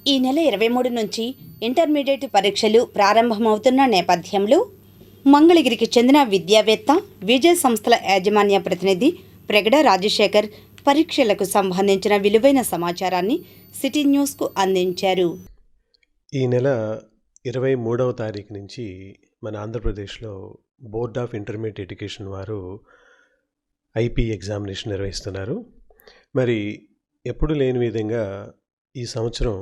ఈ నెల 23 నుంచి ఇంటర్మీడియట్ పరీక్షలు ప్రారంభమవుతున్న నేపథ్యంలో మంగళగిరికి చెందిన విద్యావేత్త, విజయ్ సంస్థల యాజమాన్య ప్రతినిధి ప్రగడ రాజశేఖర్ పరీక్షలకు సంబంధించిన విలువైన సమాచారాన్ని సిటీ న్యూస్కు అందించారు. ఈ నెల 23వ తారీఖు నుంచి మన ఆంధ్రప్రదేశ్లో బోర్డ్ ఆఫ్ ఇంటర్మీడియట్ ఎడ్యుకేషన్ వారు ఐపీ ఎగ్జామినేషన్ నిర్వహిస్తున్నారు. మరి ఎప్పుడు లేని విధంగా ఈ సంవత్సరం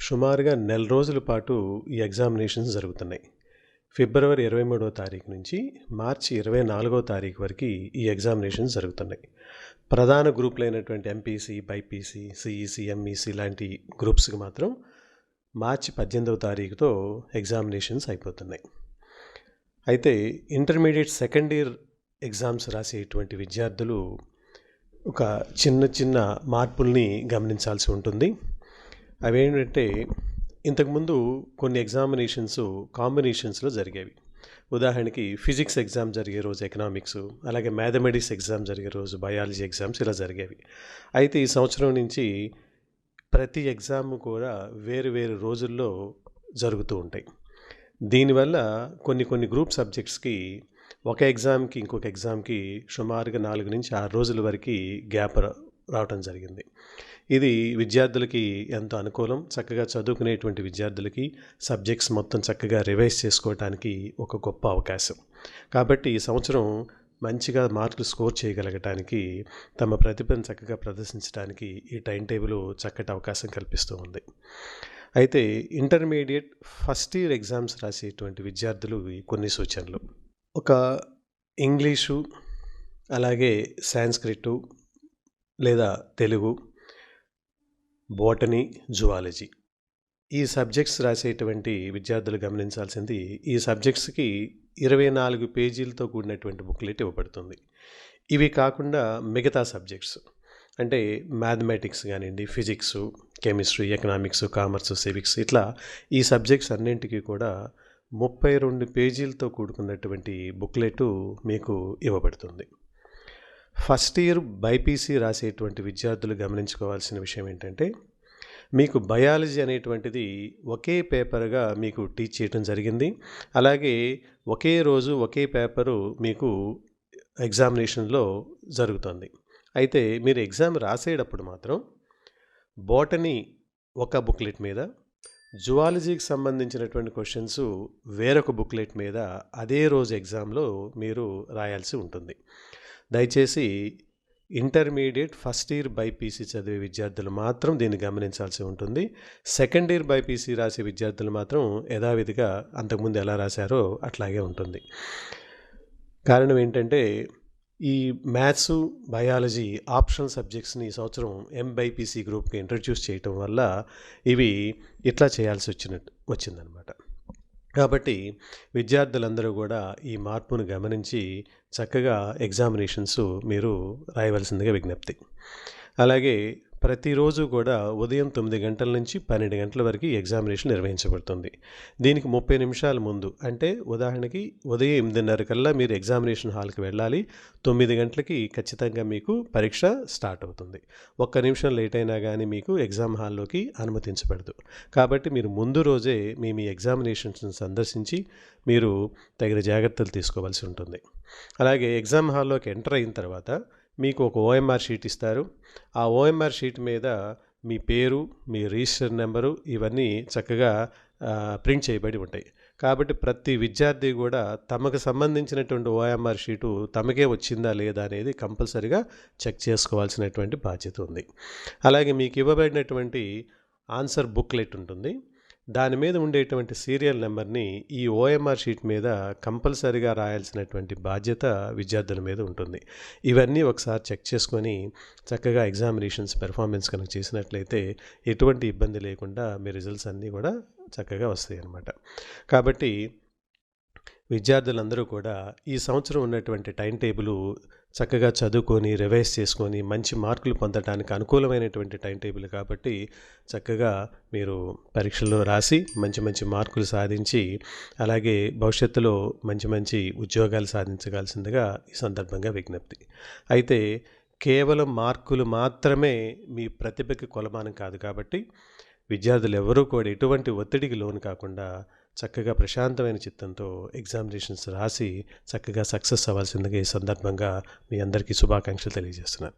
సుమారుగా నెల రోజుల పాటు ఈ ఎగ్జామినేషన్స్ జరుగుతున్నాయి. ఫిబ్రవరి 23వ తారీఖు నుంచి మార్చి 24వ తారీఖు వరకు ఈ ఎగ్జామినేషన్స్ జరుగుతున్నాయి. ప్రధాన గ్రూపులైనటువంటి ఎంపీసీ, బైపీసీ, సిఈసీ, ఎంఈసీ లాంటి గ్రూప్స్కి మాత్రం మార్చి 18వ తారీఖుతో ఎగ్జామినేషన్స్ అయిపోతున్నాయి. అయితే ఇంటర్మీడియట్ సెకండ్ ఇయర్ ఎగ్జామ్స్ రాసేటువంటి విద్యార్థులు ఒక చిన్న మార్పుల్ని గమనించాల్సి ఉంటుంది. అవేంటంటే, ఇంతకుముందు కొన్ని ఎగ్జామినేషన్స్ కాంబినేషన్స్లో జరిగేవి. ఉదాహరణకి ఫిజిక్స్ ఎగ్జామ్ జరిగే రోజు ఎకనామిక్స్, అలాగే మ్యాథమెటిక్స్ ఎగ్జామ్ జరిగే రోజు బయాలజీ ఎగ్జామ్స్ ఇలా జరిగేవి. అయితే ఈ సంవత్సరం నుంచి ప్రతి ఎగ్జామ్ కూడా వేరు రోజుల్లో జరుగుతూ ఉంటాయి. దీనివల్ల కొన్ని గ్రూప్ సబ్జెక్ట్స్కి ఒక ఎగ్జామ్కి ఇంకొక ఎగ్జామ్కి సుమారుగా 4 నుంచి 6 రోజుల వరకు గ్యాప్ రావటం జరిగింది. ఇది విద్యార్థులకి ఎంతో అనుకూలం. చక్కగా చదువుకునేటువంటి విద్యార్థులకి సబ్జెక్ట్స్ మొత్తం చక్కగా రివైజ్ చేసుకోవడానికి ఒక గొప్ప అవకాశం. కాబట్టి ఈ సంవత్సరం మంచిగా మార్కులు స్కోర్ చేయగలగటానికి, తమ ప్రతిభను చక్కగా ప్రదర్శించడానికి ఈ టైం టేబుల్ చక్కటి అవకాశం కల్పిస్తూ ఉంది. అయితే ఇంటర్మీడియట్ ఫస్ట్ ఇయర్ ఎగ్జామ్స్ రాసేటువంటి విద్యార్థులు కొన్ని సూచనలు. ఒక ఇంగ్లీషు, అలాగే సాంస్క్రిట్ లేదా తెలుగు, బోటనీ, జువాలజీ ఈ సబ్జెక్ట్స్ రాసేటువంటి విద్యార్థులు గమనించాల్సింది, ఈ సబ్జెక్ట్స్కి 24 పేజీలతో కూడినటువంటి బుక్లెట్ ఇవ్వబడుతుంది. ఇవి కాకుండా మిగతా సబ్జెక్ట్స్ అంటే మ్యాథమెటిక్స్ కానివ్వండి, physics, chemistry, economics, commerce, civics ఇట్లా ఈ సబ్జెక్ట్స్ అన్నింటికీ కూడా 32 పేజీలతో కూడుకున్నటువంటి బుక్లెట్ మీకు ఇవ్వబడుతుంది. ఫస్ట్ ఇయర్ బైపీసీ రాసేటువంటి విద్యార్థులు గమనించుకోవాల్సిన విషయం ఏంటంటే, మీకు బయాలజీ అనేటువంటిది ఒకే పేపర్గా మీకు టీచ్ చేయడం జరిగింది. అలాగే ఒకే రోజు ఒకే పేపరు మీకు ఎగ్జామినేషన్లో జరుగుతుంది. అయితే మీరు ఎగ్జామ్ రాసేటప్పుడు మాత్రం బోటనీ ఒక బుక్లెట్ మీద, జువాలజీకి సంబంధించినటువంటి క్వశ్చన్స్ వేరొక బుక్లెట్ మీద అదే రోజు ఎగ్జామ్లో మీరు రాయాల్సి ఉంటుంది. దయచేసి ఇంటర్మీడియట్ ఫస్ట్ ఇయర్ బైపీసీ చదివే విద్యార్థులు మాత్రం దీన్ని గమనించాల్సి ఉంటుంది. సెకండ్ ఇయర్ బైపీసీ రాసే విద్యార్థులు మాత్రం యథావిధిగా అంతకుముందు ఎలా రాశారో అట్లాగే ఉంటుంది. కారణం ఏంటంటే, ఈ మ్యాథ్స్, బయాలజీ ఆప్షనల్ సబ్జెక్ట్స్ని ఈ సంవత్సరం ఎంబైపీసీ గ్రూప్కి ఇంట్రడ్యూస్ చేయటం వల్ల ఇవి ఇట్లా చేయాల్సి వచ్చిందనమాట. కాబట్టి విద్యార్థులందరూ కూడా ఈ మార్పును గమనించి చక్కగా ఎగ్జామినేషన్స్ మీరు రాయవలసిందిగా విజ్ఞప్తి. అలాగే ప్రతిరోజు కూడా ఉదయం 9 గంటల నుంచి 12 గంటల వరకు ఎగ్జామినేషన్ నిర్వహించబడుతుంది. దీనికి 30 నిమిషాల ముందు, అంటే ఉదాహరణకి ఉదయం 8:30 కల్లా మీరు ఎగ్జామినేషన్ హాల్కి వెళ్ళాలి. 9 గంటలకి ఖచ్చితంగా మీకు పరీక్ష స్టార్ట్ అవుతుంది. 1 నిమిషం లేట్ అయినా కానీ మీకు ఎగ్జామ్ హాల్లోకి అనుమతించబడదు. కాబట్టి మీరు ముందు రోజే మీ ఎగ్జామినేషన్స్ని సందర్శించి మీరు తగిన జాగ్రత్తలు తీసుకోవాల్సి ఉంటుంది. అలాగే ఎగ్జామ్ హాల్లోకి ఎంటర్ అయిన తర్వాత మీకు ఒక ఓఎంఆర్ షీట్ ఇస్తారు. ఆ ఓఎంఆర్ షీట్ మీద మీ పేరు, మీ రిజిస్టర్ నెంబరు ఇవన్నీ చక్కగా ప్రింట్ చేయబడి ఉంటాయి. కాబట్టి ప్రతి విద్యార్థి కూడా తమకు సంబంధించినటువంటి ఓఎంఆర్ షీటు తమకే వచ్చిందా లేదా అనేది కంపల్సరీగా చెక్ చేసుకోవాల్సినటువంటి బాధ్యత ఉంది. అలాగే మీకు ఇవ్వబడినటువంటి ఆన్సర్ బుక్లెట్ ఉంటుంది. దాని మీద ఉండేటువంటి సీరియల్ నెంబర్ని ఈ ఓఎంఆర్ షీట్ మీద కంపల్సరీగా రాయాల్సినటువంటి బాధ్యత విద్యార్థుల మీద ఉంటుంది. ఇవన్నీ ఒకసారి చెక్ చేసుకొని చక్కగా ఎగ్జామినేషన్స్ పెర్ఫార్మెన్స్ కనుక చేసినట్లయితే ఎటువంటి ఇబ్బంది లేకుండా మీ రిజల్ట్స్ అన్నీ కూడా చక్కగా వస్తాయి అన్నమాట. కాబట్టి విద్యార్థులందరూ కూడా ఈ సంవత్సరం ఉన్నటువంటి టైం టేబుల్ చక్కగా చదువుకొని రివైజ్ చేసుకొని మంచి మార్కులు పొందడానికి అనుకూలమైనటువంటి టైం టేబుల్ కాబట్టి చక్కగా మీరు పరీక్షల్లో రాసి మంచి మార్కులు సాధించి అలాగే భవిష్యత్తులో మంచి ఉద్యోగాలు సాధించగలసిందిగా ఈ సందర్భంగా విజ్ఞప్తి. అయితే కేవలం మార్కులు మాత్రమే మీ ప్రతిభకి కొలమానం కాదు కాబట్టి విద్యార్థులు ఎవరూ కూడా ఎటువంటి ఒత్తిడికి లోను కాకుండా చక్కగా ప్రశాంతమైన చిత్తంతో ఎగ్జామినేషన్స్ రాసి చక్కగా సక్సెస్ అవ్వాల్సిందిగా ఈ సందర్భంగా మీ అందరికీ శుభాకాంక్షలు తెలియజేస్తున్నాను.